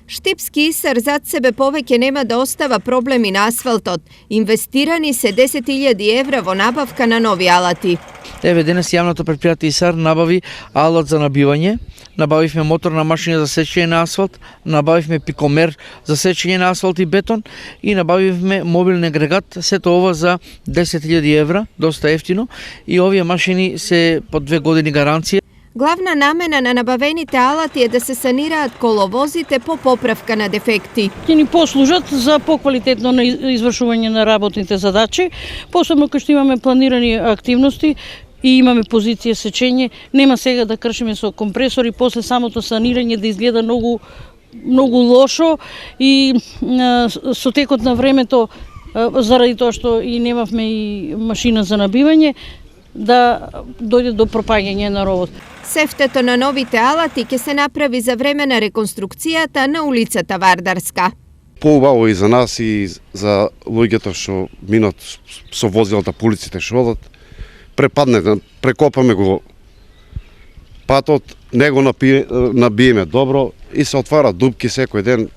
Štipski Isar zad sebe poveke nema da ostava problem i na asfaltot. Investirani se 10.000 евра во набавка на нови алати. Еве денес јавното предпријатие Исар набави алат за набивање, набавивме моторна машина за сечење на асфалт, набавивме пикомер за сечење на асфалт и бетон и набавивме мобилен агрегат, сето ова за 10.000 евра, доста ефтино, и овие машини се по 2 години гаранција. Главна намена на набавените алати е да се санираат коловозите по поправка на дефекти. Ќе ни послужат за поквалитетно извршување на работните задачи, посебно кога што имаме планирани активности и имаме позиција сечење, нема сега да кршиме со компресори, после самото санирање да изгледа многу лошо и со текот на времето, заради тоа што и немавме и машина за набивање, да дојде до пропаѓање на ровот. Сефтето на новите алати ќе се направи за време на реконструкцијата на улицата Вардарска. Поубаво и за нас и за луѓето што минат со возилата по улиците што одат. Препадне, прекопаме го патот, не го набиеме добро и се отвара дупки секој ден.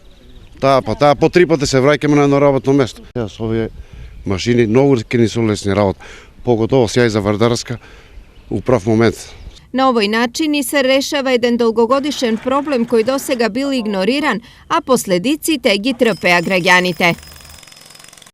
Таа по 3 пати се враќаме на едно работно место. Со овие машини многу ќе ни се улесни работа, поготово сега и за Вардарска у прав момент. На овој начин и се решава еден долгогодишен проблем кој досега бил игнориран, а последиците ги трпеа граѓаните.